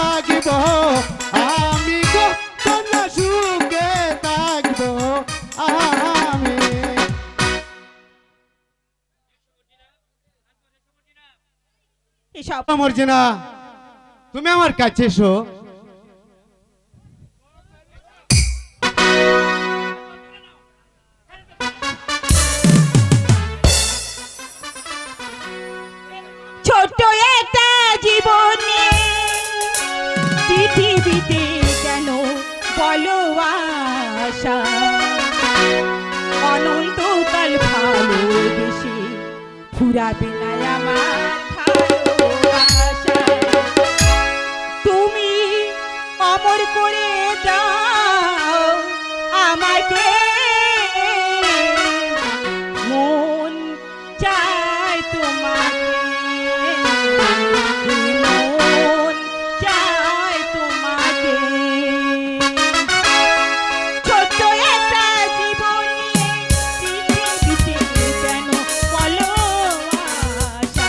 থাকিব আমি গো কন্যা সুখে থাকিব আমি। এসব মর্জিনা তুমি আমার কাছে এসো। ছোট্ট একটা জীবনে পৃথিবীতে কেন বলো আশা অনন্তকাল ভালোবেসে ফুরাবে না আমার ভালোবাসা। তুমি অমর করে দাও আমাকে মন চায় তোমাকে মন চায় তোমাকে। ছোট্ট একটা জীবন নিয়ে পৃথিবীতে কেন বলো আশা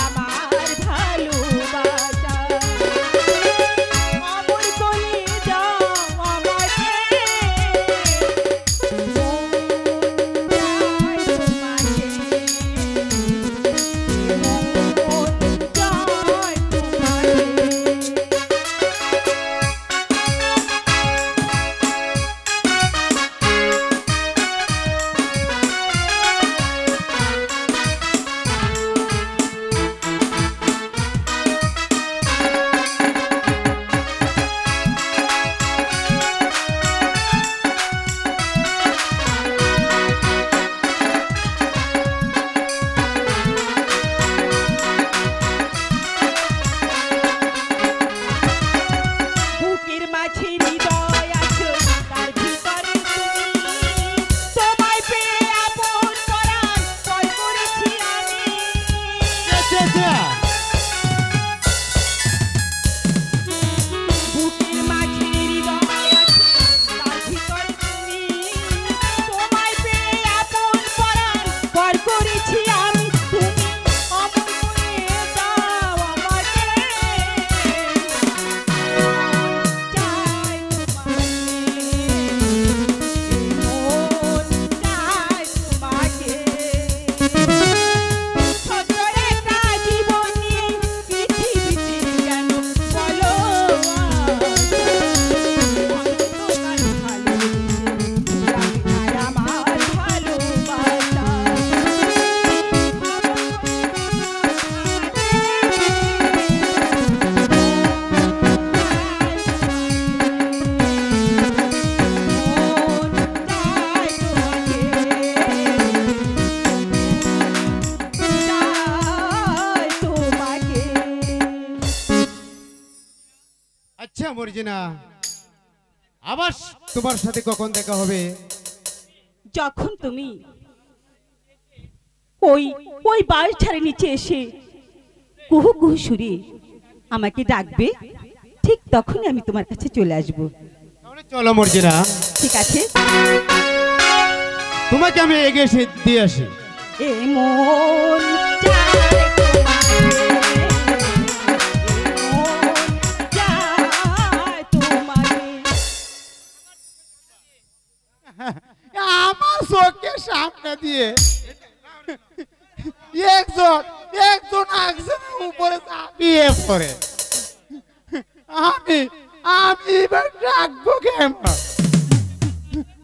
আমার ভালোবাসা অমর করে দাও আমাকে বুকের মাঝে হৃদয় আছে তার ভিতরে তুমি তোমায় পেয়ে আপন করার পর করেছি আমি। বুকের মাঝে হৃদয় আছে তার ভিতরে তুমি তোমায় পেয়ে আপন করার পর করেছি আমি। তুমি অমর করে দাও আমাকে আচ্ছা মর্জিনা আবার তোমার সাথে কখন দেখা হবে? যখন তুমি ওই ওই বাস ছাড়ে নিচে এসে কুহু কুহু সুরে আমাকে ডাকবে ঠিক তখনই আমি তোমার কাছে চলে আসব। তাহলে চলো মর্জিনা। ঠিক আছে তোমাকে আমি এগিয়ে এসে দিয়ে আসি। এ মন চায় আমার চোখের সামনে দিয়ে একজন একজন একজনের উপরে চাপিয়ে পড়ে আমি আমি এবার রাখবো কেমন?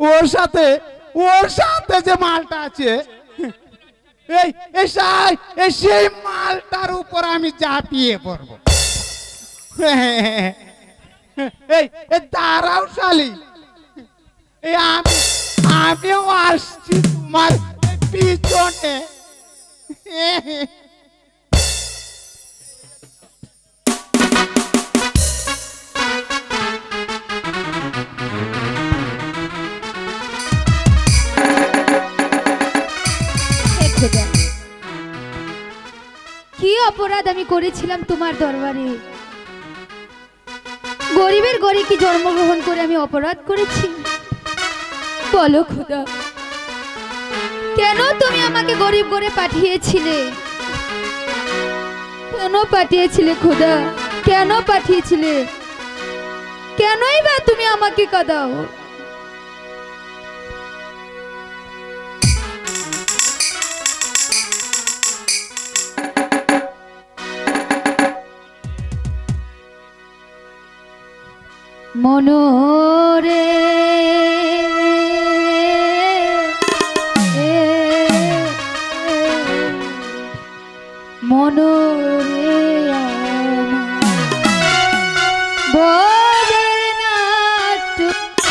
ওর সাথে যে মালটা আছে সেই মালটার উপর আমি চাপিয়ে পড়বো। এই দাঁড়াও শালি, আমিও আসছি তোমার পিছনে। কি অপরাধ আমি করেছিলাম তোমার দরবারে? গরিবের ঘরে কি জন্মগ্রহণ করে আমি অপরাধ করেছি? বলো খোদা, কেন তুমি আমাকে গরিব করে পাঠিয়েছিলে? কেন পাঠিয়েছিলে খোদা? কেন পাঠিয়েছিলে? কেনই বা তুমি আমাকে কাঁদাও? মনোরে মনোরে বোদের নাট্যশালা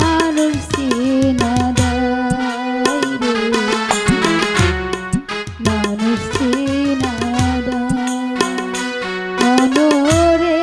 মানুষ চেনা দেয় রে, মানুষ চেনা দেয় মনোরে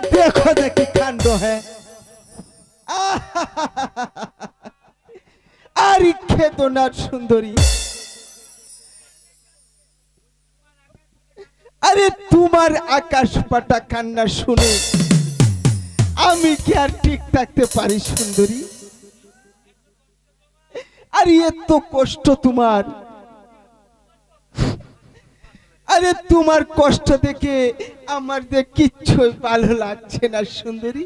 देखो देखी कांड है आरी खेदनार सुंदरी अरे तुम्हार आकाश पाटा कान्ना शुने आमी क्या ठीक থাকতে পারি सुंदरी अरे ये तो कष्ट तुम्हार अरे तुम्हार कष्ट देखे आमार दे किच्छुई भालो लागछे ना सुंदरी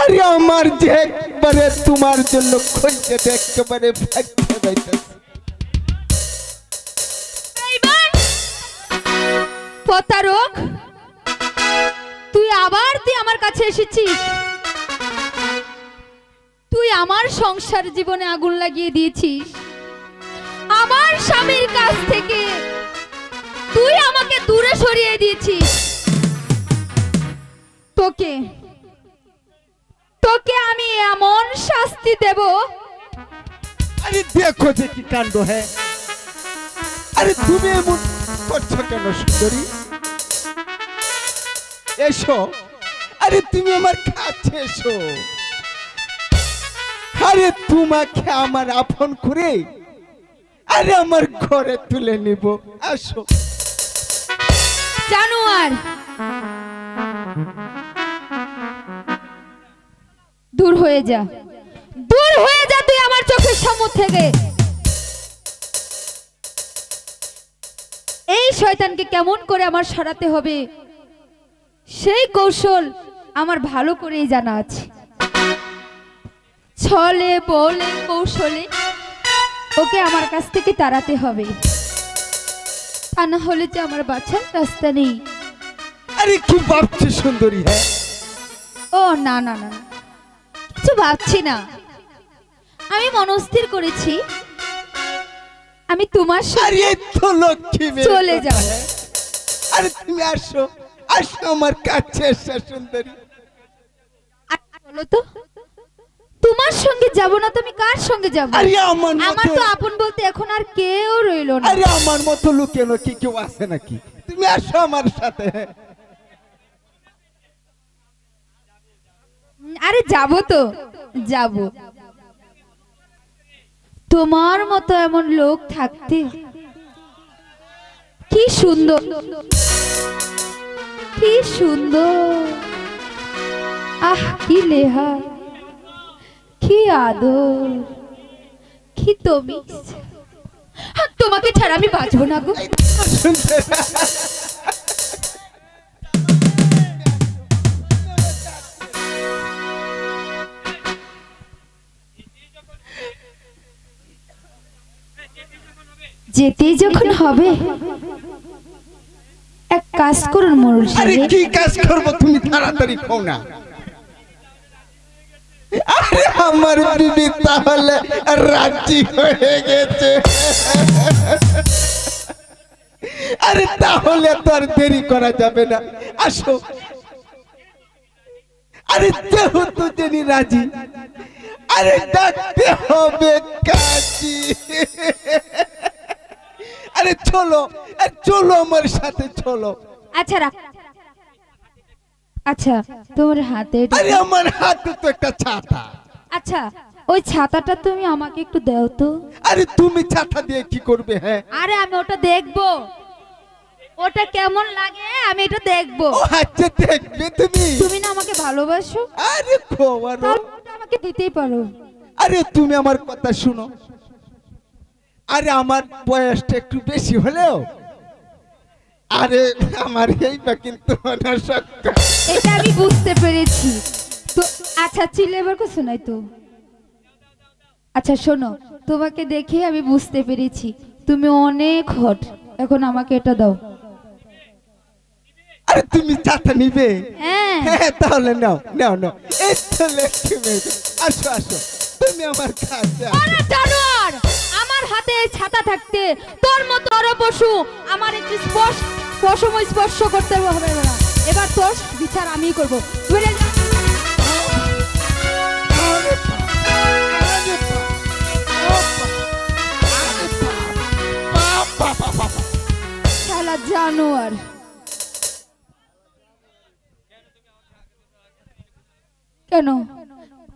अरे आमार जे एकबारे तुम्हार जन्य कष्ट एकबारे भागते जाइतेছে প্রতারক তুই আবার আমার কাছে এসেছিস তুই আমার সংসার জীবনে আগুন লাগিয়ে দিয়েছিস আমার স্বামীর কাছ থেকে তুই আমাকে দূরে সরিয়ে দিয়েছিস তোকে তোকে আমি এমন শাস্তি দেব अरे देखो जे की कांड है अरे তুমি এমন করছো কেন সুন্দরী এসো আরে তুমি আমার কাছে এসো আরে তোমাকে আমার আপন করে আরে আমার ঘরে তুলে নিব আসো জানোয়ার দূর হয়ে যা তুই আমার চোখের সামনে থেকে এই শয়তানকে কেমন করে আমার সরাতে হবে সেই কৌশল আমার ভালো করেই জানা আছে ছলে বলে কৌশলে ওকে আমার কাছ থেকে তাড়াতে হবে তা না হলে যে আমার বাঁচার রাস্তা নেই আরে কি ভাবছিস সুন্দরী হ্যাঁ ও না না না কিছু ভাবছি না আমি মনস্থির করেছি আমি তোমার সাথে আরে তো লক্ষ্মী মেয়ে চলে যাব আরে তুমি আসো আসো আমার কাছে এসো সুন্দরী বলো তো তোমার সঙ্গে যাব না তুমি কার সঙ্গে যাব আরে আমার তো আপন বলতে এখন আর কেউ রইলো না আরে আমার মতো লুকেনো কি কেউ আছে নাকি তুমি আসো আমার সাথে আরে যাব তো যাব তোমার মতো এমন লোক থাকতে কি সুন্দর, কি সুন্দর, আহ কি লেহা, কি আদর, কি তুমি, তোমাকে ছাড়া আমি বাঁচবো না গো। যেতেই যখন হবে এক কাজ করুন মোড়ল আরে সাহেব। কি কাজ করব তুমি তাড়াতাড়ি কও না। আরে আমার বিবি তাহলে রাজি হয়ে গেছে। আরে তাহলে তো আর দেরি করা যাবে না, আসো। আরে যেহেতু জেনি রাজি, আরে ডাকতে হবে কাজী। আরে চলো, চলো আমার সাথে চলো। আচ্ছা রাখ, আচ্ছা তোমার হাতে এটা- আরে আমার হাতে তো একটা ছাতা। আচ্ছা ওই ছাতাটা তুমি আমাকে একটু দাও তো। আরে তুমি ছাতা দিয়ে কি করবে? হ্যাঁ আরে আমি ওটা দেখবো, ওটা কেমন লাগে আমি এটা দেখবো। ও আচ্ছা, দেখবে তুমি। তুমি না আমাকে ভালোবাসো, আরে খবর, তাহলে ওটা আমাকে দিতেই পারো। আরে তুমি আমার কথা শুনো। আরে আমার বয়সটা একটু বেশি হলেও আরে আমার এইটা কিন্তু অনাসক্ত। এটা আমি বুঝতে পেরেছি তো। আচ্ছা চিল্লে এবার কিছু নাই তো। আচ্ছা শোনো, তোমাকে দেখে আমি বুঝতে পেরেছি তুমি অনেক হট। এখন আমাকে এটা দাও। আরে তুমি ছাতা নিবে? হ্যাঁ হ্যাঁ তাহলে নাও নাও নাও। এই তো লক্ষ্মী, আসো আসো তুমি আমার কাছে আসো। আরে জানোয়ার, আমার হাতে এই ছাতা থাকতে তোর মতো আরো পশু আমার একটু স্পর্শ করতে হবে না। এবার তোর বিচার আমিই করব। আরে বাপ, আরে বাপ, আরে বাপ, বাপ, বাপ, বাপ। শালা জানোয়ার। কেন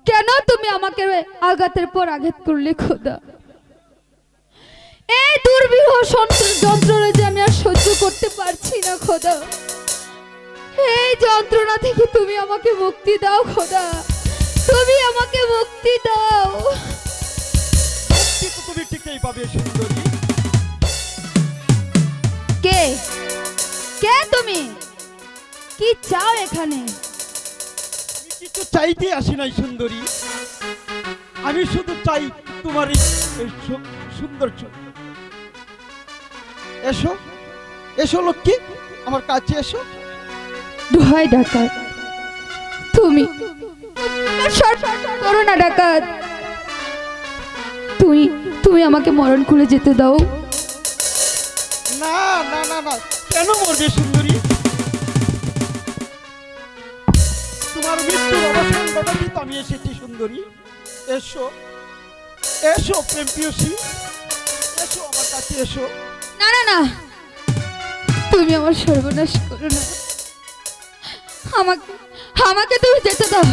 কেন তুমি আমাকে আঘাতের পর আঘাত করলে খোদা? এই দুর্বিহ যন্ত্রণা যে আমি আর সহ্য করতে পারছি না খোদা। এই যন্ত্রণা থেকে তুমি আমাকে মুক্তি দাও খোদা, তুমি আমাকে মুক্তি দাও। মুক্তি তো তুমি ঠিকই পাবে সুন্দরী। কে কে তুমি? কি চাও এখানে? আমি কিছু চাইতে আসি নাই সুন্দরী, আমি শুধু চাই তোমার এই সৌন্দর্য। এসো এসো লক্ষ্মী, আমার কাছে এসো। দোহাই ডাকাত, তুমি করো না ডাকাত, তুমি তুমি আমাকে মরণ খুলে যেতে দাও। না না না না, কেন মরবে সুন্দরী? তোমার মৃত্যুর অবসান ঘটাতে তো আমি এসেছি সুন্দরী। এসো এসো প্রেম প্রিয়সী, এসো আমার কাছে এসো। না না না, তুমি আমার সর্বনাশ করো না, আমাকে আমাকে তুমি যেতে দাও।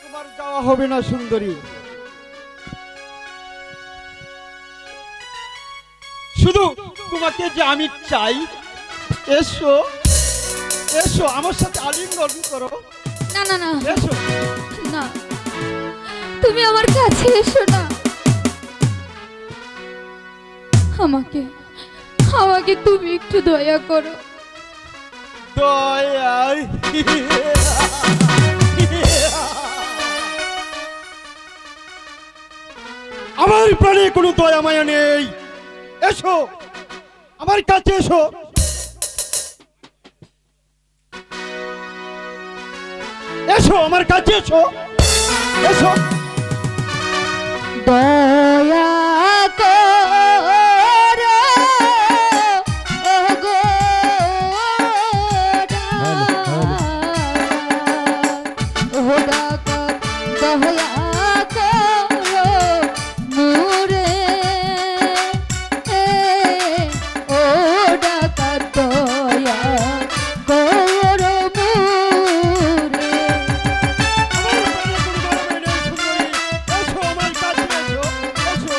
তোমার যাওয়া হবে না সুন্দরী, শুধু তোমাকে যে আমি চাই। এসো এসো আমার সাথে আলিঙ্গন করো। না না না এসো না, তুমি আমার কাছে এসো না, আমাকে আমাকে তুমি একটু দয়া করো। দয়া, আমার প্রাণে কোনো দয়া মায়া নেই। এসো আমার কাছে এসো। এসো আমার কাছে এসো। এসো দয়া করো ওগো ডাকাত, দয়া করো মোরে, ও ডাকাত দয়া করো মোরে। আমার প্রাণে কোনো দয়া মায়া নেই সুন্দরী। এসো আমার কাছে এসো। এসো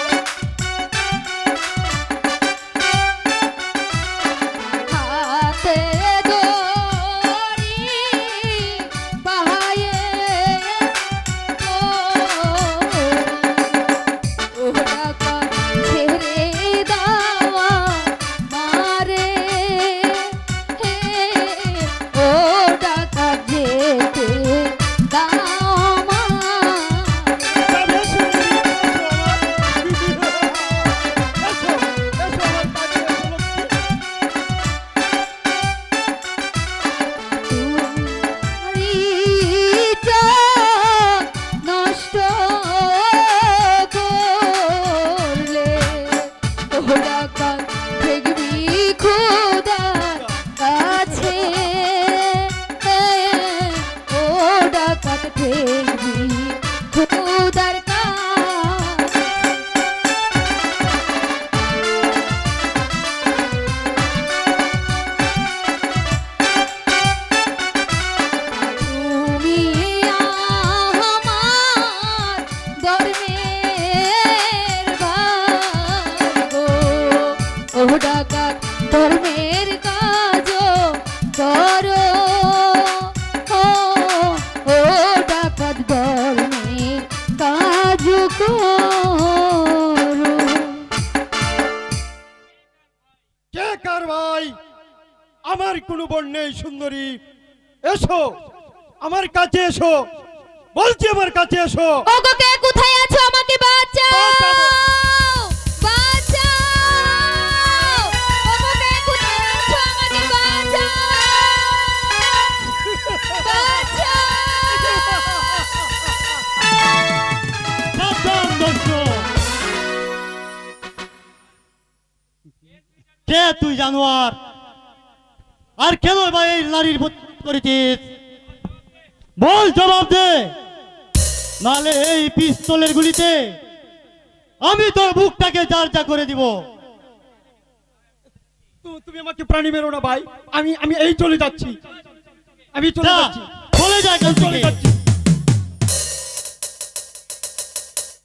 আমার কোনো বোন নেই সুন্দরী, এসো আমার কাছে এসো, বলছি আমার কাছে এসো। ওগো কে কোথায় আছো, আমাকে বাঁচাও, বাঁচাও। ওগো কে কোথায় আছো, আমাকে বাঁচাও, বাঁচাও। সাবধান দর্শক। কে তুই জানোয়ার, আর কেন ভাই এই নারীর করেছিস? বল, জবাব দে, নালে এই পিস্তলের গুলিতে আমি তোর বুকটাকে জার যা করে দিব। তুমি আমাকে প্রাণী মেরো না ভাই, আমি আমি এই চলে যাচ্ছি, আমি চলে যা, যাচ্ছি, চলে যা এখান চলে থেকে। যাচ্ছি।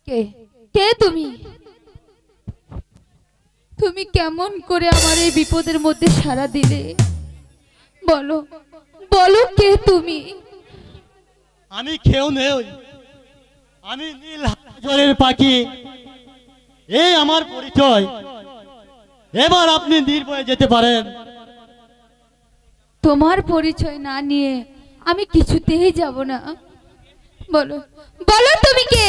কে কে তুমি? তুমি কেমন করে আমার এই বিপদের মধ্যে সাড়া দিলে? বলো বলো, কে তুমি? আমি খেয়েও নেই, আমি নীল জলের পাখি, এই আমার পরিচয়। এবার আপনি নির্ভয়ে যেতে পারেন। তোমার পরিচয় না নিয়ে আমি কিছুতেই যাব না। বলো বলো, তুমি কে?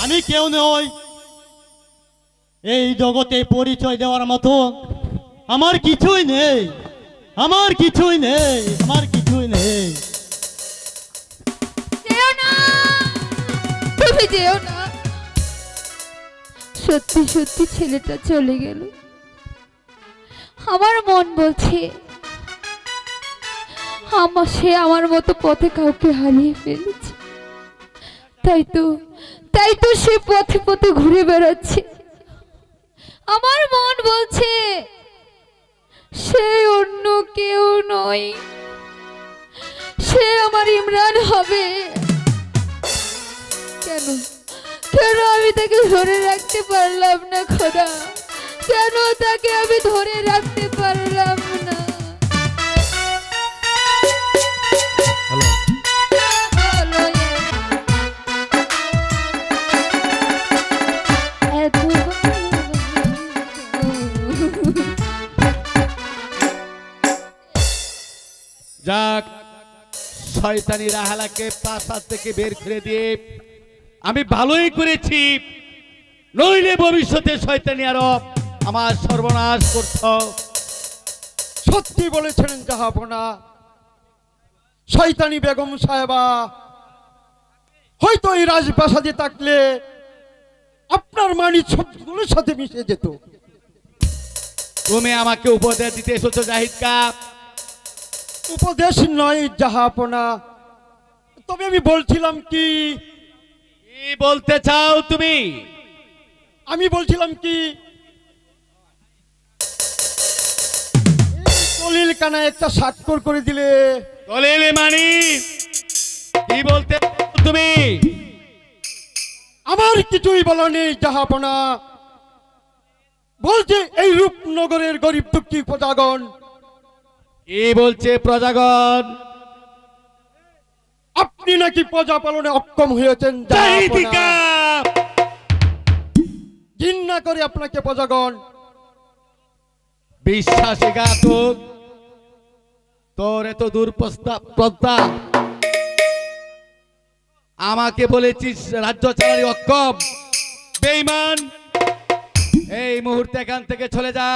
আমি কেউ নই, এই জগতে পরিচয় দেওয়ার মতো আমার কিছুই নেই, আমার কিছুই নেই, আমার কিছুই নেই। যেও না, তুমি যেও না। সত্যি সত্যি ছেলেটা চলে গেল। আমার মন বলছে সে আমার মতো পথে কাউকে হারিয়ে ফেলেছে, তাই তো সে পথে পথে ঘুরে বেড়াচ্ছে। আমার মন বলছে সে অন্য কেউ নয়, সে আমার ইমরান হবে। কেন কেন আমি তাকে ধরে রাখতে পারলাম না খোদা? কেন তাকে আমি ধরে রাখতে পারলাম না? এত যাক, শয়তানি রাহালাকে প্রাসাদ থেকে বের করে দিয়ে আমি ভালোই করেছি, নইলে ভবিষ্যতে শয়তানি আরো আমার সর্বনাশ করত। সত্যি বলেছেন জাহাপনা, শয়তানি বেগম সাহেবা হয়তো এই রাজপ্রাসাদে থাকলে আপনার মানি সবগুলোর সাথে মিশে যেত। তুমি আমাকে উপদেশ দিতে এসেছো জাহিদ কা? উপদেশ নয় জাহাপনা, তবে আমি বলছিলাম কি বলতে চাও তুমি? আমি বলছিলাম কি দলিল কানা একটা স্বাক্ষর করে দিলে। দলিল মানি কি বলতে তুমি? আমার কিছুই বলা নেই জাহাপনা, বলছে এই রূপনগরের গরিব দুঃখী প্রজাগণ, কি বলছে প্রজাগণ? আপনি নাকি প্রজা পালনে অক্ষম হয়েছেন জাহিদিকা! ঘৃণা করে আপনাকে প্রজাগণ। বিশ্বাসঘাতক, তোর এত দূর প্রস্তাব, আমাকে বলেছিস রাজ্য চালারি অক্ষম, বেঈমান। এই মুহূর্তে এখান থেকে চলে যা,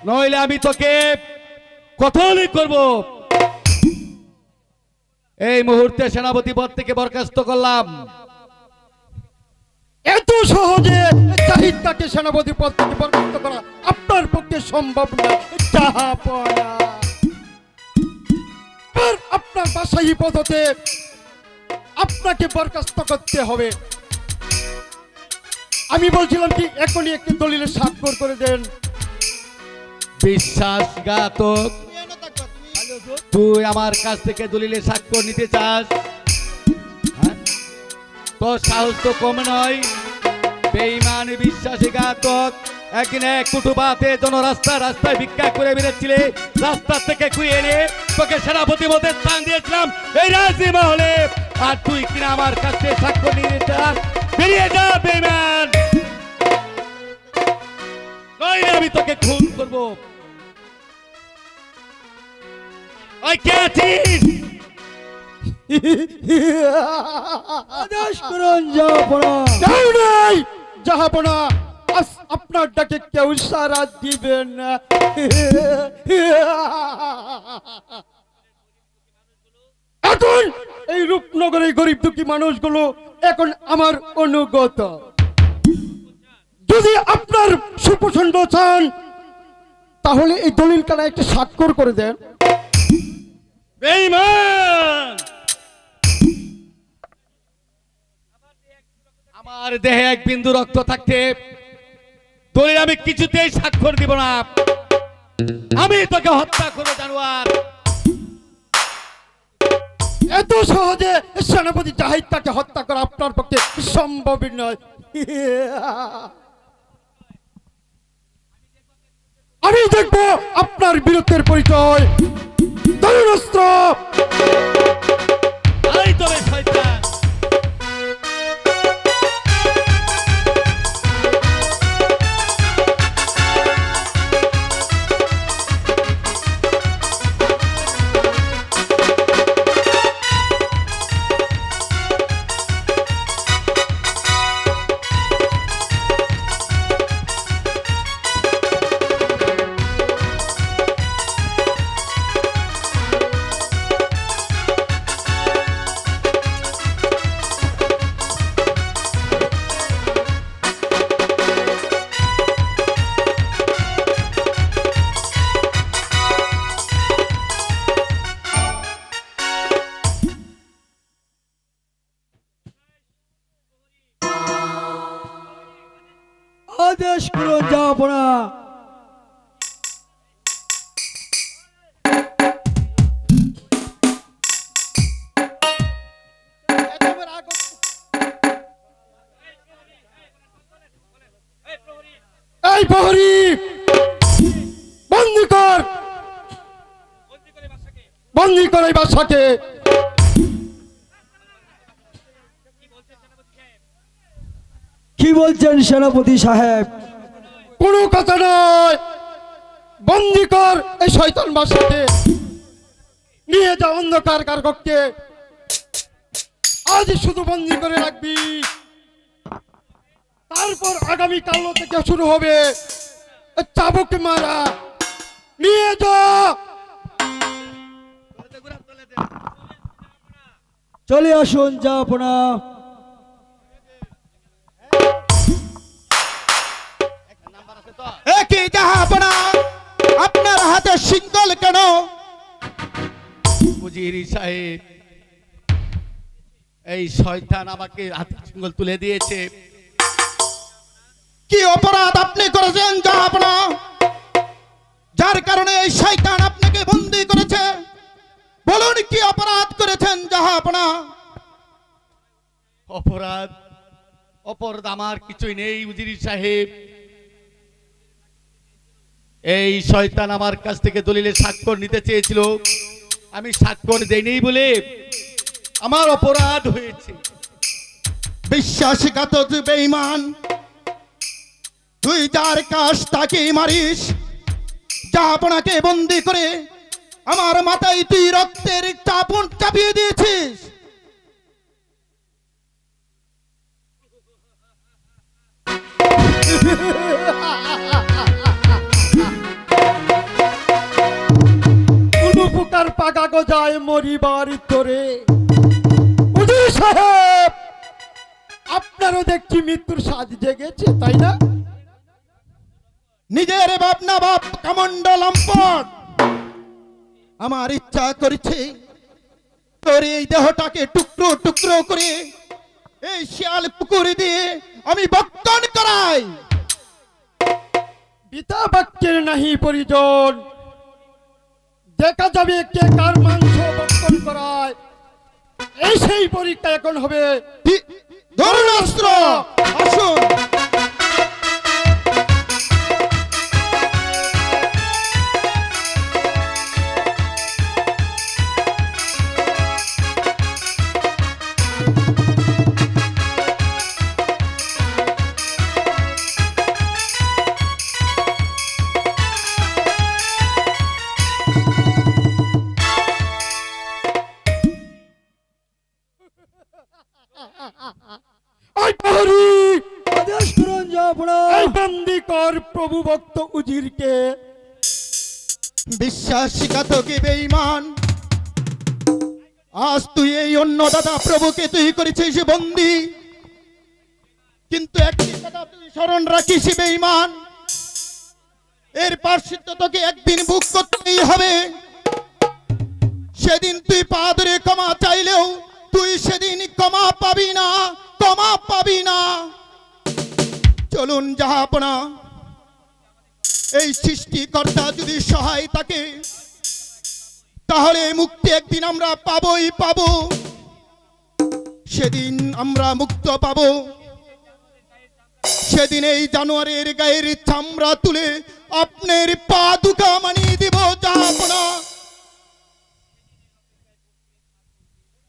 নইলে আমি তোকে কতল করব। এই মুহূর্তে সেনাপতি পদ থেকে বরখাস্ত করলাম। এত সহজে জাহিদকে সেনাপতি পদ থেকে বরখাস্ত করা আপনার পক্ষে সম্ভব না জাহাপনা। আর আপনার বাসাই পদতে আপনাকে বরখাস্ত করতে হবে। আমি বলছিলাম কি এখনই একটি দলিলের স্বাক্ষর করে দেন। বিশ্বাসঘাতক, তুই আমার কাছ থেকে দলিলে স্বাক্ষর নিতে চাস? হ্যাঁ? তোর সাহস তো কম নয়। বেঈমান, বিশ্বাসঘাতক, একদিন এক কুটুবাতে জন রাস্তায় ভিক্ষা করে বেরোচ্ছিলে, রাস্তা থেকে কুড়িয়ে এনে তোকে সেনাপতি মতে স্থান দিয়েছিলাম এই রাজি মহলে, আর তুই কিনা আমার কাছ থেকে স্বাক্ষর নিয়ে চাস? বেরিয়ে যা বেঈমান, নইলে আমি তোকে খুন করবো। ভাই কে আছিস? আদেশ করুন জাহাপনা। কেউ নেই জাহাপনা, আজ আপনার ডাকে কেউ সাড়া দিবেন না। এখন এই রূপনগরের গরিব দুঃখী মানুষগুলো এখন আমার অনুগত। যদি আপনার সুপছন্দ চান তাহলে এই দলিল কানা একটা স্বাক্ষর করে দেন। বেঈমান! আমার দেহে এক বিন্দু রক্ত থাকতে দলিল আমি কিছুতেই স্বাক্ষর দিব না। আমি তোকে হত্যা করবো জানোয়ার। এত সহজে সেনাপতি জাহিদ তাকে হত্যা করা আপনার পক্ষে সম্ভব নয়। আমি দেখব আপনার বীরত্বের পরিচয়। তরুণ অস্ত্র। তাই তবে শয়তান। আদেশ করুন জাহাপনা। এই প্রহরী, বন্দি কর, বন্দি কর এই বাদশাকে। কি বলছেন সেনাপতি সাহেব? কোনো কথা নয়, বন্দি কর এই শয়তান বাদশাকে। নিয়ে যা অন্ধকার কারাগারে। আজ শুধু বন্দি করে রাখবি, তারপর আগামী কাল থেকে শুরু হবে চাবুক মারা। নিয়ে যা। চলে আসুন জাহাপনা। একই জাহাপনা, আপনার হাতে সিঙ্গল কেন? উজির সাহেব, এই শয়তান আমাকে হাতে সিঙ্গল তুলে দিয়েছে। কি অপরাধ আপনি করেছেন জাহাপনা, যার কারণে এই শয়তান আপনাকে বন্দী করেছে? বলুন কি অপরাধ করেছেন জাহাপনা? অপরাধ অপরাধ আমার কিছুই নেই উজির সাহেব। এই শয়তান আমার কাছ থেকে দলিলে স্বাক্ষর নিতে চেয়েছিল, আমি স্বাক্ষর দেইনি বলে আমার অপরাধ হয়েছে। বিশ্বাসঘাতক বেঈমান, তুই যার কাছ তাকে মারিস, জাহাপনাকে বন্দী করে আমার মাথায় তুই রক্তের চাপন চাপিয়ে দিয়েছিস। কোনো প্রকার পাকা গজায় মরিবার তোরে। উজির সাহেব, আপনারও দেখছি মৃত্যুর স্বাদ জেগেছে, তাই না? নিজের বাপ না বাপ কামণ্ড লম্পট। আমার ইচ্ছা করেছে তোর এই দেহটাকে টুকরো টুকরো করে এই শিয়াল পুকুরে দিয়ে আমি বক্ষণ করাই। পিতা বাক্যের নাহি পরিজন, দেখা যাবে কে কার মাংস বক্ষণ করায়। এই সেই পরীক্ষা এখন হবে। ধরুন অস্ত্র, আসুন। জাহাপনা। এই বন্দি কর প্রভু ভক্ত উজিরকে। বিশ্বাসঘাতকে বেঈমান, আজ তুই এই অন্নদাতা প্রভুকে তুই করেছিস বন্দি, কিন্তু একটি কথা তুই স্মরণ রাখিস বেঈমান, এর পার্শ্বিত্য তোকে একদিন ভোগ করতেই হবে। সেদিন তুই পা ধরে ক্ষমা চাইলেও তুই সেদিন ক্ষমা পাবি না, ক্ষমা পাবি না। চলুন জাহাপনা, এই সৃষ্টিকর্তা যদি সহায় থাকে তাহলে মুক্তি একদিন আমরা পাবই পাবো, সেদিন আমরা মুক্ত পাবো। সেদিন এই জানোয়ারের গায়ের চামড়া তুলে আপনার পা দুকা মানিয়ে দিব জাহাপনা।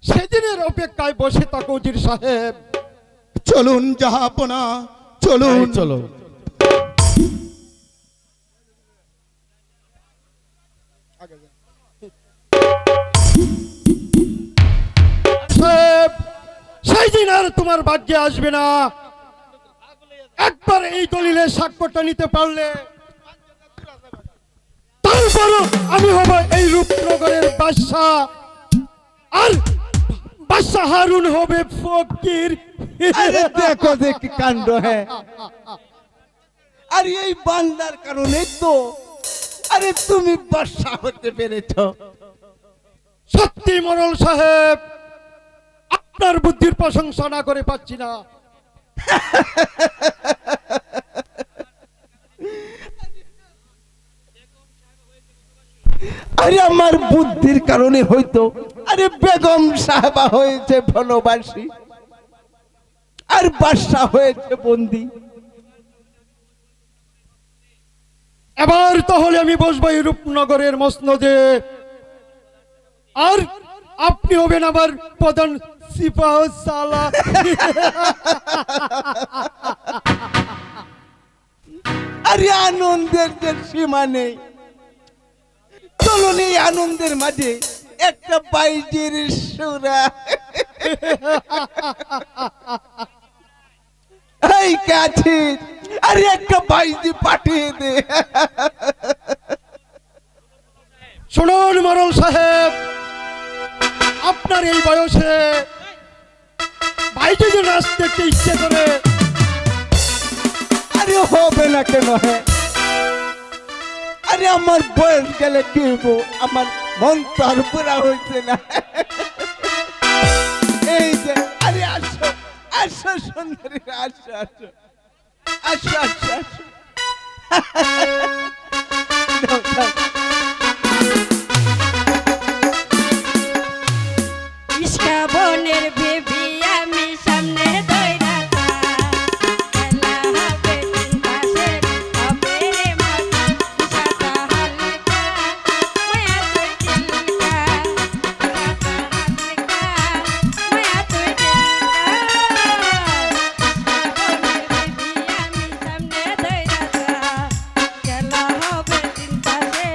সেদিনের অপেক্ষায় বসে থাকো উজির সাহেব। চলুন জাহাপনা, চলুন। চলো। সাহেব, সেই দিন আর তোমার ভাগ্যে আসবে না। একবার এই দলিলের স্বাক্ষরটা নিতে পারলে তারপরও আমি হব এই রূপনগরের বাদশা, আর বাদশা হারুন হবে ফকির। আরে দেখো দেখি কাণ্ড। হ্যাঁ, আর এই বান্দার কারণে তো আরে তুমি বাদশা হতে পেরেছ। সত্যি মোড়ল সাহেব, আপনার বুদ্ধির প্রশংসা না করে পাচ্ছি না। আরে আমার বুদ্ধির কারণে হয়তো আরে বেগম সাহেবা হয়েছে বনবাসী, আর বাদশা হয়েছে বন্দি। এবার তাহলে আমি বসবো এই রূপনগরের মসনদে, আর আপনি হবেন আমার প্রধান সিপাহ সালার। আরে আনন্দের যে সীমা নেই। চলুন এই আনন্দের মাঝে একটা বাইজির সুরা। এই কাছে আরে একটা বাইজি পাঠিয়ে দে। শুনুন মোড়ল সাহেব, আপনার এই বয়সে বাইরে যে নাচ দেখতে ইচ্ছে করে। আরে হবে না কেন? হ্যাঁ, আরে আমার বয়স গেলে কি হবো, আমার মন তো আর পুরা হয়েছে না। এই যে আরে আসো আসো সুন্দরী, আসো আসো আসো আসো আসো। যাও, যাও। ইস্কা বনের বেবি আমি সামনে দইরা থা খেলা হবে তিন পাশে হবে রে মজা সাদা হালকা মায়া তুই দিলকা সাদা হালকা মায়া তুই দিলকা ইস্কা বনের বেবি আমি সামনে দইরা থা খেলা হবে তিন পাশে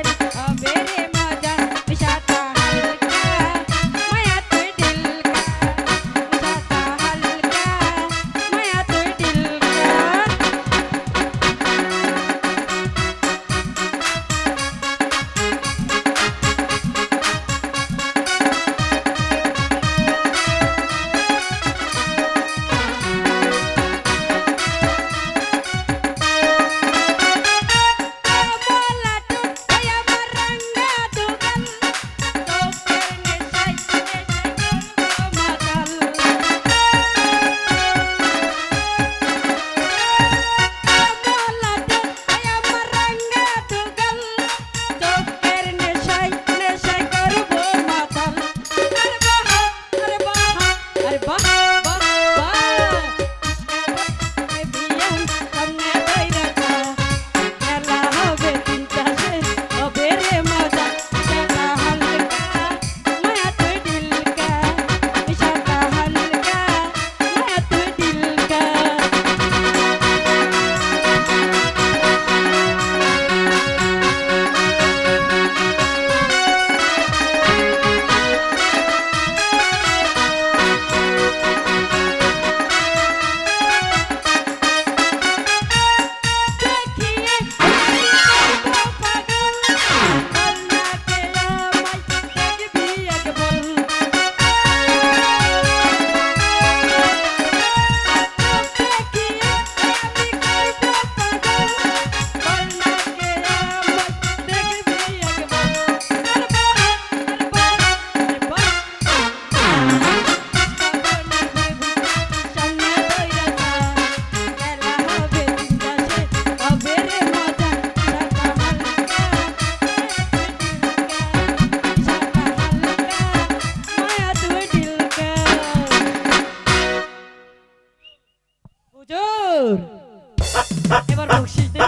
এবার বকশিস দে।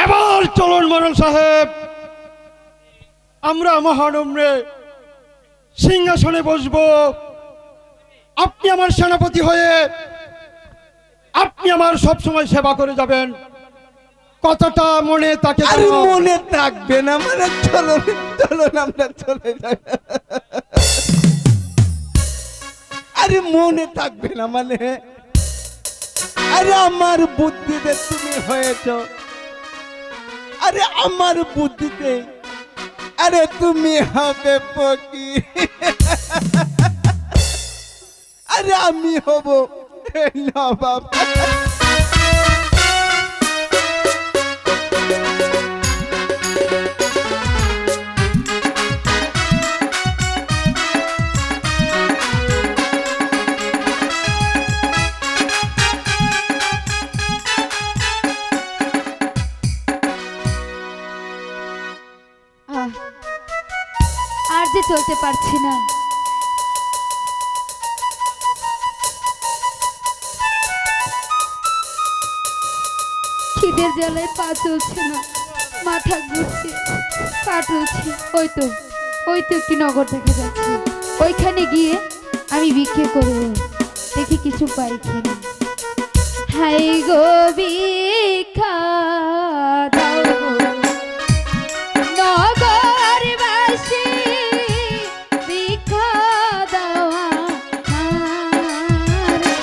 এবার চলুন মোড়ল সাহেব, আমরা মহানম্রে সিংহাসনে বসবো। আপনি আমার সেনাপতি হয়ে আপনি আমার সব সময় সেবা করে যাবেন, কথাটা মনে থাকে। আরে মনে থাকবে না মানে চলো চলো আমরা চলে যাই। আরে মনে থাকবে না মানে, আরে আমার বুদ্ধিতে তুমি হয়েছ, আরে আমার বুদ্ধিতে আরে তুমি হবে ফকির, আরে আমি হব নবাব। আর যে চলতে পারছি না। খিদের জ্বালায় পা চলছে না, মাথা ঘুরছে, পা চলছে। ওই তো একটি নগর দেখা যাচ্ছে, ওইখানে গিয়ে আমি ভিক্ষে করব, দেখি কিছু পাই কিনা। হাই গো ভিক্ষা দাও গো নগরবাসী, ভিক্ষা দাও আমারে।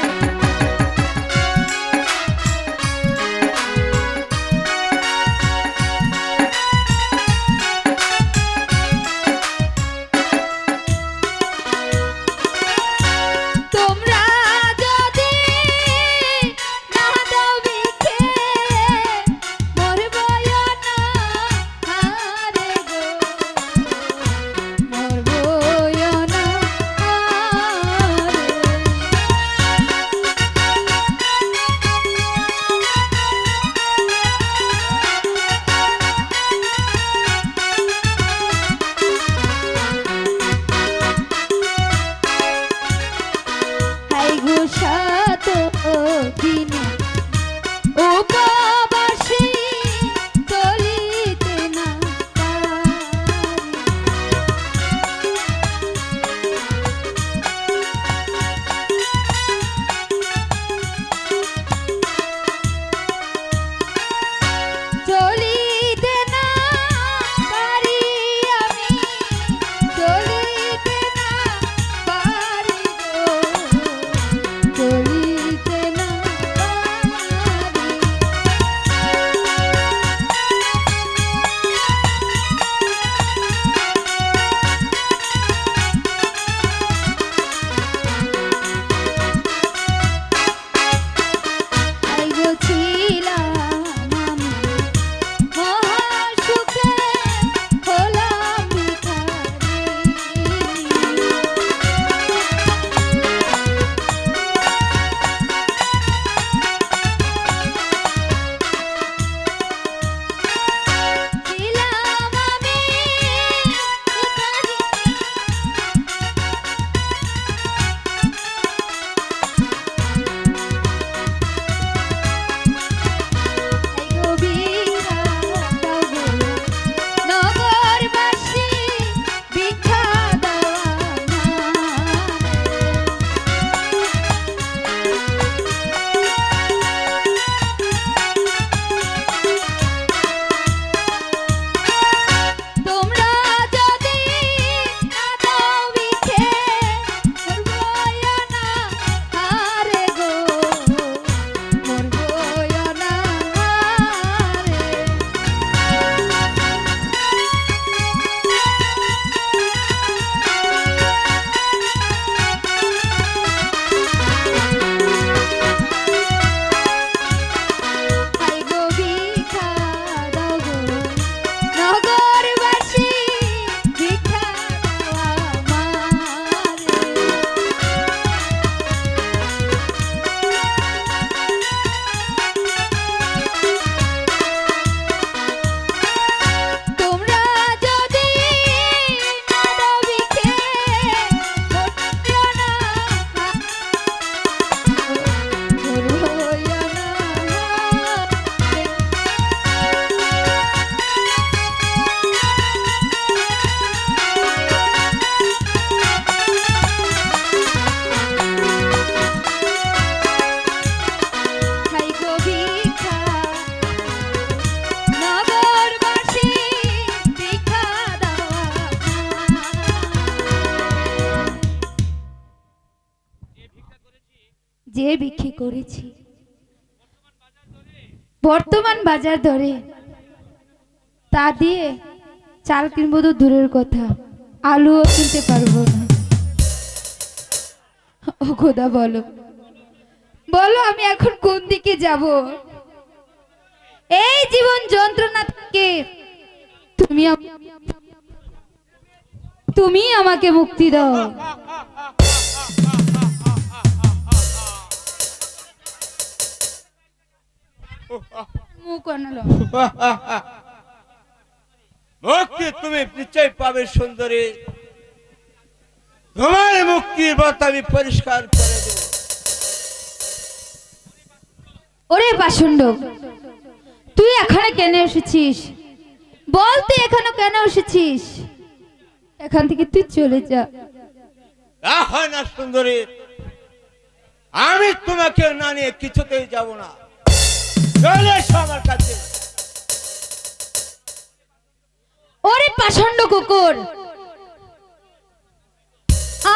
তোমরা যদি না দাও ভিক্ষে, মরবো না হারে গো, মরবো না হারে। যে বিক্রি করেছি বর্তমান বাজার দরে তা দিয়ে চাল কিনবো তো দূরের কথা, আলুও কিনতে পারবো না। ও খোদা, বলো বলো আমি এখন কোন দিকে যাব? এই জীবন যন্ত্রণা থেকে তুমি আমাকে মুক্তি দাও। মুখ আনলো। মুক্তি তুমি নিশ্চয় পাবে সুন্দরী, তোমার মুক্তির পথ আমি পরিষ্কার করে দেব। ওরে পাষণ্ড, তুই এখানে কেন এসেছিস? বল তুই এখানে কেন এসেছিস? এখান থেকে তুই চলে যা। হয় না সুন্দরী, আমি তোমাকে না নিয়ে কিছুতেই যাব না। চলে এসো আমার কাছে। ওরে পাষণ্ড কুকুর,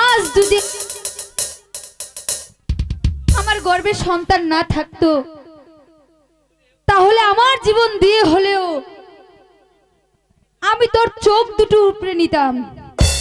আজ যদি আমার গর্ভে সন্তান না থাকতো তাহলে আমার জীবন দিয়ে হলেও আমি তোর চোখ দুটো উপড়ে নিতাম।